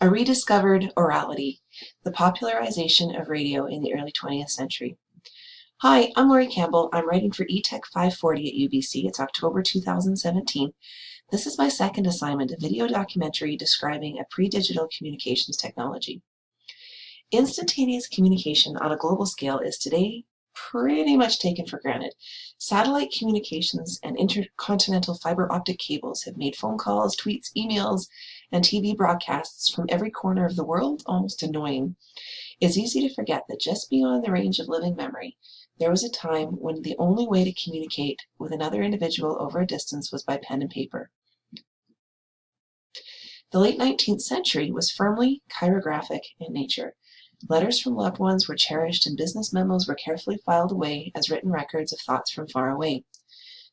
A rediscovered orality, the popularization of radio in the early 20th century. Hi, I'm Laurie Campbell. I'm writing for ETEC 540 at UBC. It's October 2017. This is my second assignment, a video documentary describing a pre-digital communications technology. Instantaneous communication on a global scale is today pretty much taken for granted. Satellite communications and intercontinental fiber optic cables have made phone calls, tweets, emails, and TV broadcasts from every corner of the world almost annoying. It's easy to forget that just beyond the range of living memory, there was a time when the only way to communicate with another individual over a distance was by pen and paper. The late 19th century was firmly chirographic in nature. Letters from loved ones were cherished and business memos were carefully filed away as written records of thoughts from far away.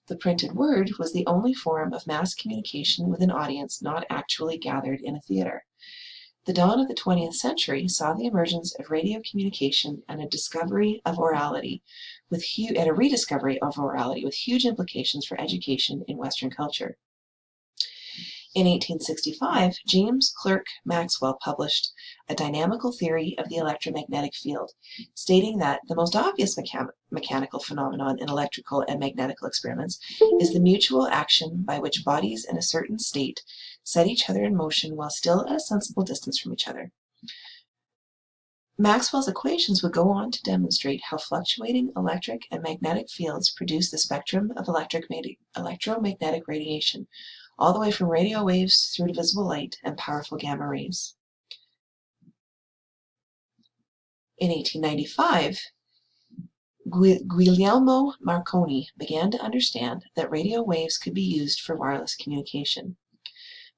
The printed word was the only form of mass communication with an audience not actually gathered in a theater. The dawn of the 20th century saw the emergence of radio communication and a rediscovery of orality with huge implications for education in Western culture. In 1865, James Clerk Maxwell published a dynamical theory of the electromagnetic field, stating that the most obvious mechanical phenomenon in electrical and magnetical experiments is the mutual action by which bodies in a certain state set each other in motion while still at a sensible distance from each other. Maxwell's equations would go on to demonstrate how fluctuating electric and magnetic fields produce the spectrum of electromagnetic radiation, all the way from radio waves through to visible light and powerful gamma rays. In 1895, Guglielmo Marconi began to understand that radio waves could be used for wireless communication.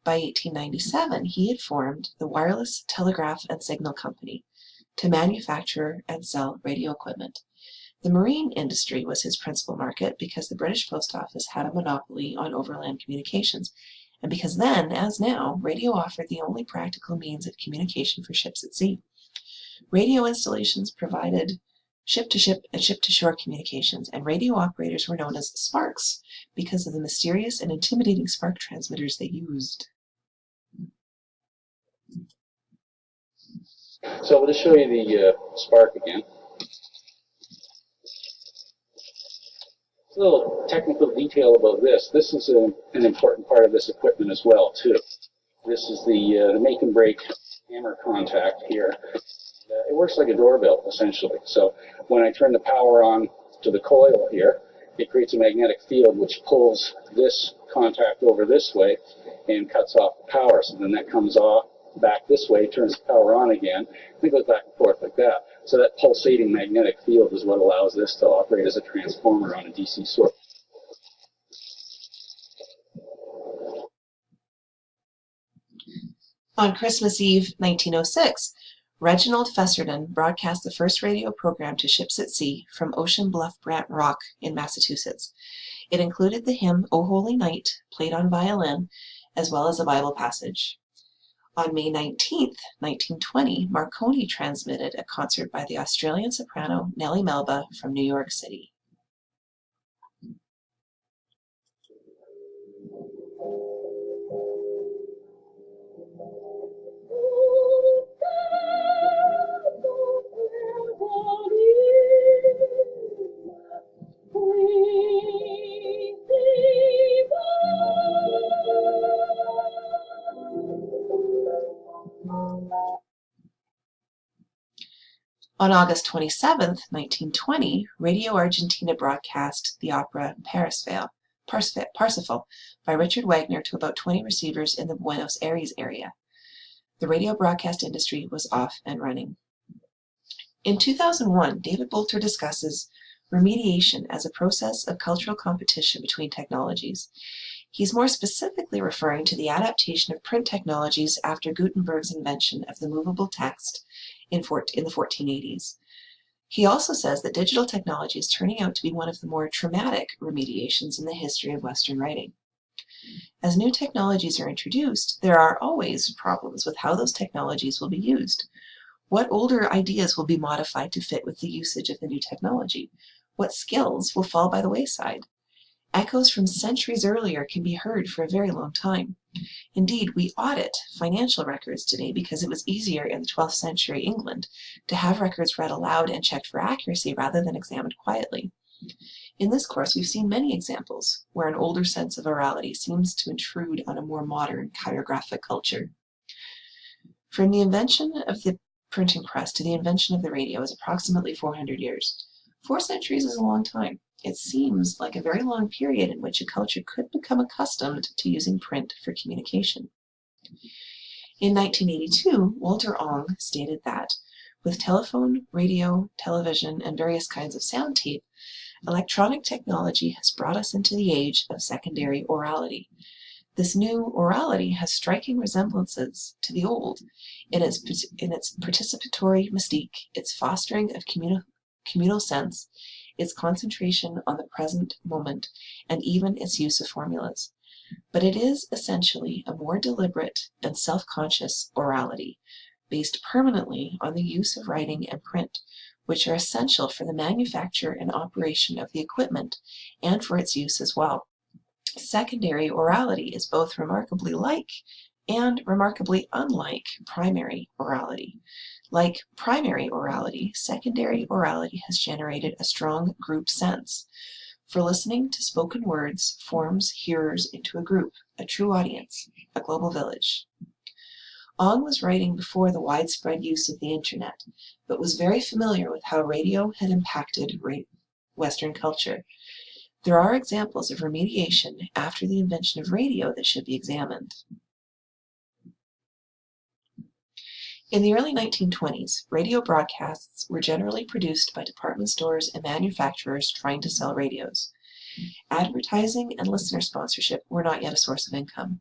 By 1897, he had formed the Wireless Telegraph and Signal Company to manufacture and sell radio equipment. The marine industry was his principal market because the British Post Office had a monopoly on overland communications, and because then, as now, radio offered the only practical means of communication for ships at sea. Radio installations provided ship-to-ship and ship-to-shore communications, and radio operators were known as sparks because of the mysterious and intimidating spark transmitters they used. So I'll just show you the spark again. A little technical detail about this. This is an important part of this equipment as well, too. This is the make and break hammer contact here. It works like a doorbell, essentially. So when I turn the power on to the coil here, it creates a magnetic field which pulls this contact over this way and cuts off the power. So then that comes off back this way, turns the power on again, and it goes back and forth like that. So that pulsating magnetic field is what allows this to operate as a transformer on a DC source. On Christmas Eve 1906, Reginald Fessenden broadcast the first radio program to ships at sea from Ocean Bluff Brant Rock in Massachusetts. It included the hymn O Holy Night, played on violin, as well as a Bible passage. On May 19, 1920, Marconi transmitted a concert by the Australian soprano Nellie Melba from New York City. On August 27, 1920, Radio Argentina broadcast the opera Parsifal by Richard Wagner to about 20 receivers in the Buenos Aires area. The radio broadcast industry was off and running. In 2001, David Bolter discusses remediation as a process of cultural competition between technologies. He's more specifically referring to the adaptation of print technologies after Gutenberg's invention of the movable text in the 1480s. He also says that digital technology is turning out to be one of the more traumatic remediations in the history of Western writing. As new technologies are introduced, there are always problems with how those technologies will be used. What older ideas will be modified to fit with the usage of the new technology? What skills will fall by the wayside? Echoes from centuries earlier can be heard for a very long time. Indeed, we audit financial records today because it was easier in the 12th century England to have records read aloud and checked for accuracy rather than examined quietly. In this course, we've seen many examples where an older sense of orality seems to intrude on a more modern chirographic culture. From the invention of the printing press to the invention of the radio is approximately 400 years. 4 centuries is a long time. It seems like a very long period in which a culture could become accustomed to using print for communication. In 1982, Walter Ong stated that, with telephone, radio, television, and various kinds of sound tape, electronic technology has brought us into the age of secondary orality. This new orality has striking resemblances to the old in its participatory mystique, its fostering of communal sense, its concentration on the present moment, and even its use of formulas. But it is essentially a more deliberate and self-conscious orality, based permanently on the use of writing and print, which are essential for the manufacture and operation of the equipment, and for its use as well. Secondary orality is both remarkably like and remarkably unlike primary orality. Like primary orality, secondary orality has generated a strong group sense. For listening to spoken words forms hearers into a group, a true audience, a global village. Ong was writing before the widespread use of the internet, but was very familiar with how radio had impacted Western culture. There are examples of remediation after the invention of radio that should be examined. In the early 1920s, radio broadcasts were generally produced by department stores and manufacturers trying to sell radios. Advertising and listener sponsorship were not yet a source of income.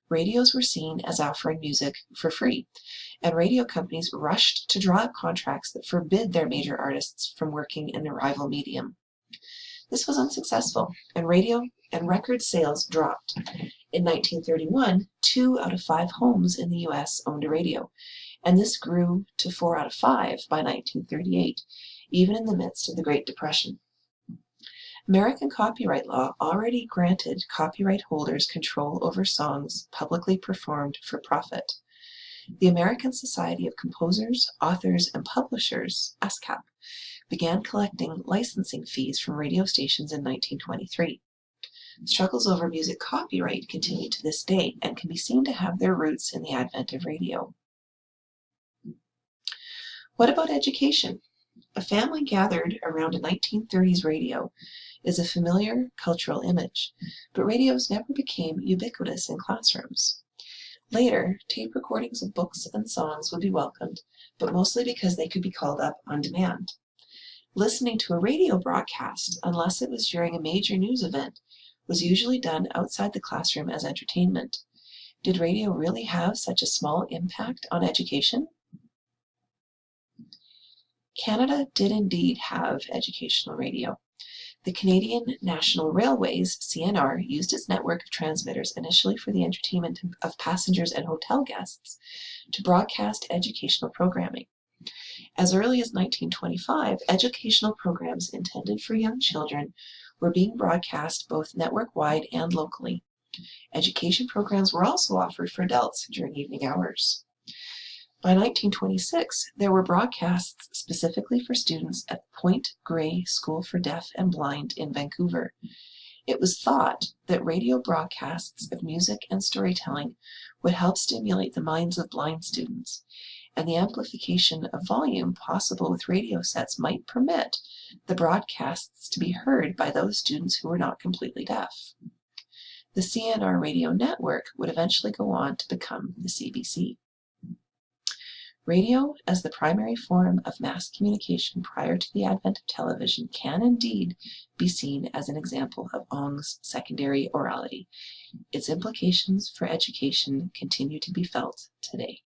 Radios were seen as offering music for free, and radio companies rushed to draw up contracts that forbid their major artists from working in the rival medium. This was unsuccessful, and radio and record sales dropped. In 1931, 2 out of 5 homes in the U.S. owned a radio, and this grew to 4 out of 5 by 1938, even in the midst of the Great Depression. American copyright law already granted copyright holders control over songs publicly performed for profit. The American Society of Composers, Authors, and Publishers, ASCAP, began collecting licensing fees from radio stations in 1923. Struggles over music copyright continue to this day and can be seen to have their roots in the advent of radio. What about education? A family gathered around a 1930s radio is a familiar cultural image, but radios never became ubiquitous in classrooms. Later, tape recordings of books and songs would be welcomed, but mostly because they could be called up on demand. Listening to a radio broadcast, unless it was during a major news event, was usually done outside the classroom as entertainment. Did radio really have such a small impact on education? Canada did indeed have educational radio. The Canadian National Railways, CNR, used its network of transmitters initially for the entertainment of passengers and hotel guests to broadcast educational programming. As early as 1925, educational programs intended for young children were being broadcast both network-wide and locally. Education programs were also offered for adults during evening hours. By 1926, there were broadcasts specifically for students at Point Grey School for Deaf and Blind in Vancouver. It was thought that radio broadcasts of music and storytelling would help stimulate the minds of blind students, and the amplification of volume possible with radio sets might permit the broadcasts to be heard by those students who were not completely deaf. The CNR radio network would eventually go on to become the CBC. Radio, as the primary form of mass communication prior to the advent of television, can indeed be seen as an example of Ong's secondary orality. Its implications for education continue to be felt today.